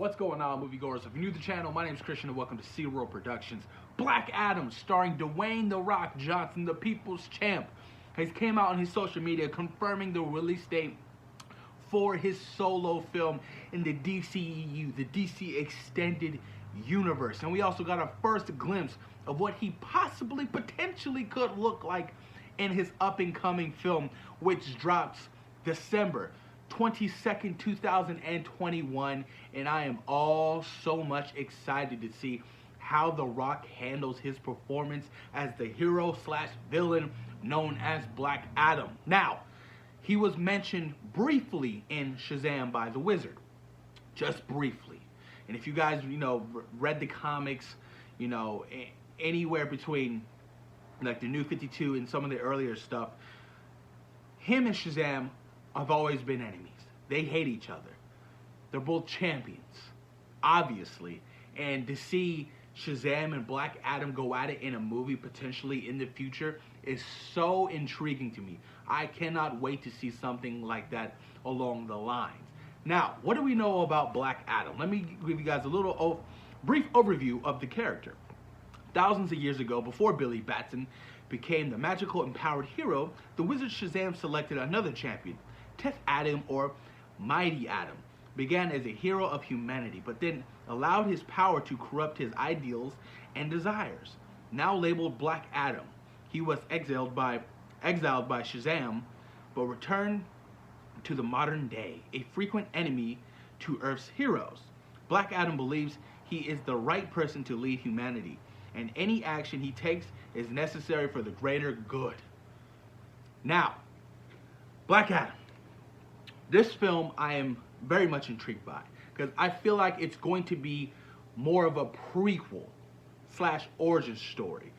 What's going on, moviegoers? If you're new to the channel, my name is Christian and welcome to SeaWorld Productions. Black Adam, starring Dwayne "The Rock" Johnson, the People's Champ, has came out on his social media confirming the release date for his solo film in the DCEU, the DC Extended Universe. And we also got a first glimpse of what he potentially could look like in his up-and-coming film, which drops December 22nd, 2021, and I am all so much excited to see how The Rock handles his performance as the hero slash villain known as Black Adam. Now, he was mentioned briefly in Shazam by the Wizard, just briefly. And if you guys, read the comics, anywhere between like the New 52 and some of the earlier stuff, him and Shazam have always been enemies. They hate each other. They're both champions, obviously. And to see Shazam and Black Adam go at it in a movie potentially in the future is so intriguing to me. I cannot wait to see something like that along the lines. Now, what do we know about Black Adam? Let me give you guys a little brief overview of the character. Thousands of years ago, before Billy Batson became the magical empowered hero, the wizard Shazam selected another champion. Teth Adam, or Mighty Adam, began as a hero of humanity, but then allowed his power to corrupt his ideals and desires. Now labeled Black Adam, he was exiled by Shazam, but returned to the modern day, a frequent enemy to Earth's heroes. Black Adam believes he is the right person to lead humanity, and any action he takes is necessary for the greater good. Now, Black Adam. This film I am very much intrigued by, because I feel like it's going to be more of a prequel slash origin story.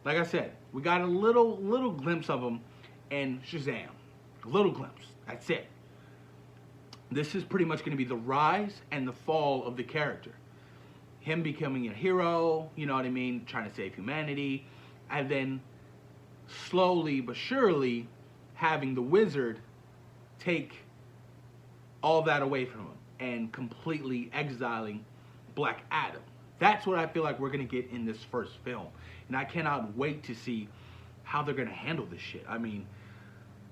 Like I said, we got a little glimpse of him in Shazam. A little glimpse. That's it. This is pretty much going to be the rise and the fall of the character. Him becoming a hero, trying to save humanity, and then slowly but surely having the wizard take all that away from him and completely exiling Black Adam. That's what I feel like we're going to get in this first film. And I cannot wait to see how they're going to handle this shit. I mean,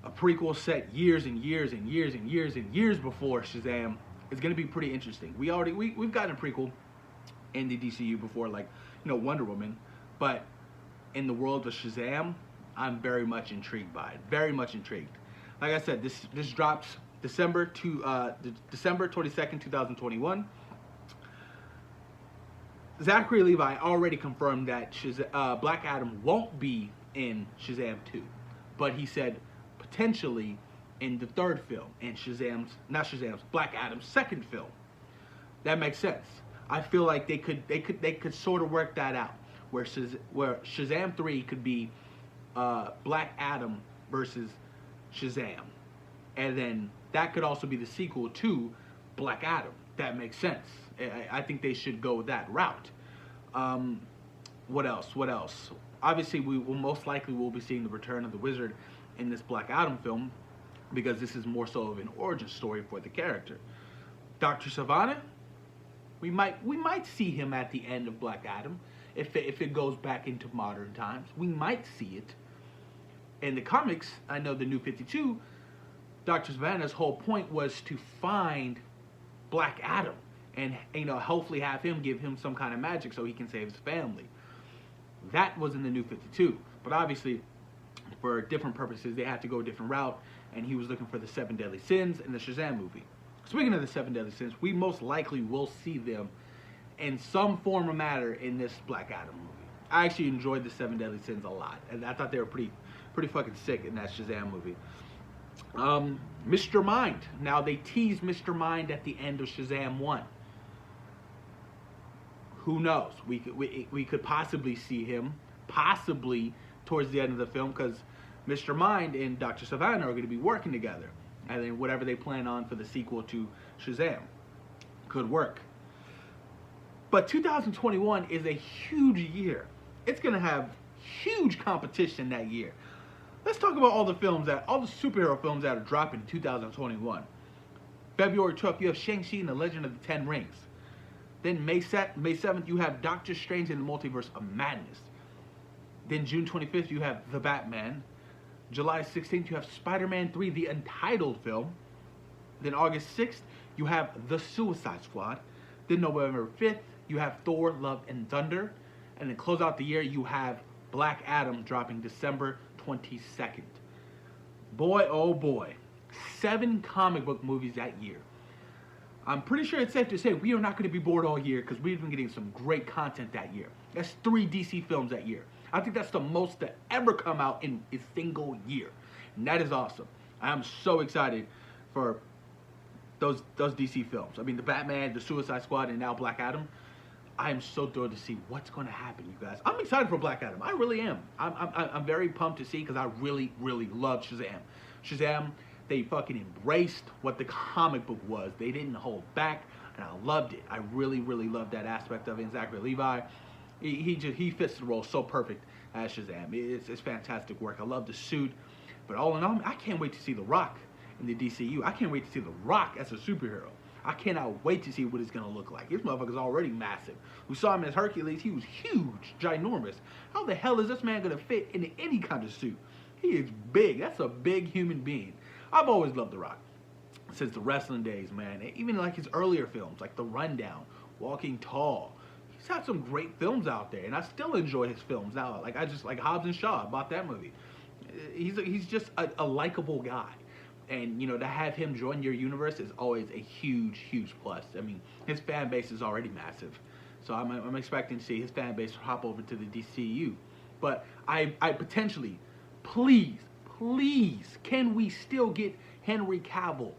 a prequel set years and years and years and years and years before Shazam is going to be pretty interesting. We've gotten a prequel in the DCU before, like, Wonder Woman, but in the world of Shazam, I'm very much intrigued by it. Very much intrigued. Like I said, this drops December 22nd, 2021. Zachary Levi already confirmed that Black Adam won't be in Shazam 2, but he said potentially in the third film, in Black Adam's second film. That makes sense. I feel like they could sort of work that out, where Shazam 3 could be Black Adam versus Shazam, and then that could also be the sequel to Black Adam. That makes sense. I think they should go that route. What else? Obviously, we will most likely be seeing the return of the Wizard in this Black Adam film, because this is more so of an origin story for the character. Dr. Sivana, we might see him at the end of Black Adam if it goes back into modern times. We might see it. In the comics, I know the New 52, Dr. Sivana's whole point was to find Black Adam and hopefully have him give him some kind of magic so he can save his family. That was in the New 52, but obviously for different purposes they had to go a different route, and he was looking for the 7 Deadly Sins in the Shazam movie. Speaking of the 7 Deadly Sins, we most likely will see them in some form or matter in this Black Adam movie. I actually enjoyed the 7 Deadly Sins a lot, and I thought they were pretty fucking sick in that Shazam movie. Mr. Mind. Now, they teased Mr. Mind at the end of Shazam 1. Who knows? We could possibly see him, possibly towards the end of the film, because Mr. Mind and Dr. Sivana are going to be working together. And then whatever they plan on for the sequel to Shazam could work. But 2021 is a huge year. It's going to have huge competition that year. Let's talk about all the superhero films that are dropping in 2021. February 12th, you have Shang-Chi and the Legend of the Ten Rings. Then May 7th, you have Doctor Strange in the Multiverse of Madness. Then June 25th, you have The Batman. July 16th, you have Spider-Man 3, the Untitled film. Then August 6th, you have The Suicide Squad. Then November 5th, you have Thor, Love, and Thunder. And then close out the year, you have Black Adam dropping December 22nd. Boy, oh boy. 7 comic book movies that year. I'm pretty sure it's safe to say we are not going to be bored all year because we've been getting some great content that year. That's 3 DC films that year. I think that's the most to ever come out in a single year. And that is awesome. I'm so excited for those DC films. I mean, the Batman, the Suicide Squad, and now Black Adam. I am so thrilled to see what's going to happen, you guys. I'm excited for Black Adam. I really am. I'm very pumped to see because I really, really love Shazam. Shazam, they fucking embraced what the comic book was. They didn't hold back, and I loved it. I really, really loved that aspect of it. And Zachary Levi, he fits the role so perfect as Shazam. It's fantastic work. I love the suit. But all in all, I can't wait to see The Rock in the DCU. I can't wait to see The Rock as a superhero. I cannot wait to see what it's going to look like. This motherfucker's already massive. We saw him as Hercules. He was huge, ginormous. How the hell is this man going to fit into any kind of suit? He is big. That's a big human being. I've always loved The Rock since the wrestling days, man. Even like his earlier films, like The Rundown, Walking Tall. He's had some great films out there, and I still enjoy his films now. Like I just like Hobbs and Shaw. I bought that movie. He's just a likable guy. And, you know, to have him join your universe is always a huge, huge plus. I mean, his fan base is already massive. So I'm expecting to see his fan base hop over to the DCU. But I potentially, please, can we still get Henry Cavill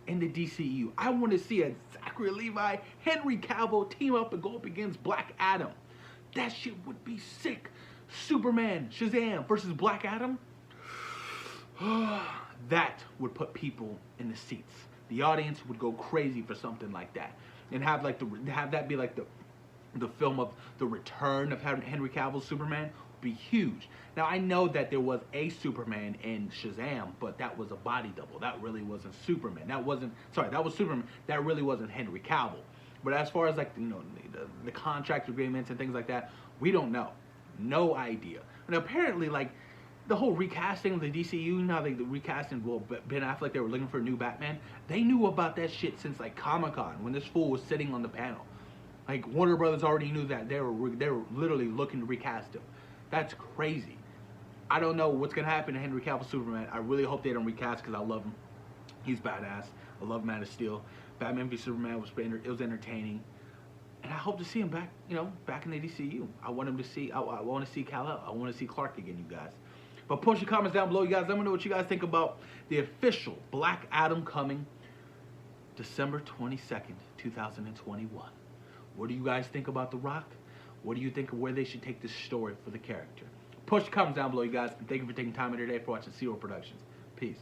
in the DCU? I want to see a Zachary Levi, Henry Cavill team up and go up against Black Adam. That shit would be sick. Superman, Shazam versus Black Adam. That would put people in the seats. The audience would go crazy for something like that, and have that be like the film of the return of Henry Cavill's Superman would be huge. Now I know that there was a Superman in Shazam, but that was a body double. That really wasn't Superman. That was Superman. That really wasn't Henry Cavill. But as far as like the contract agreements and things like that, we don't know. No idea. And apparently like. The whole recasting of the DCU, now the recasting, well, Ben Affleck, they were looking for a new Batman. They knew about that shit since like Comic-Con when this fool was sitting on the panel. Like Warner Brothers already knew that they were literally looking to recast him. That's crazy. I don't know what's gonna happen to Henry Cavill Superman. I really hope they don't recast because I love him. He's badass. I love Man of Steel. Batman v Superman was entertaining, and I hope to see him back. Back in the DCU. I want him to see. I want to see Kal-El. I want to see Clark again, you guys. But post your comments down below, you guys. Let me know what you guys think about the official Black Adam coming December 22nd, 2021. What do you guys think about The Rock? What do you think of where they should take this story for the character? Post your comments down below, you guys. And thank you for taking time out of your day for watching Zero Productions. Peace.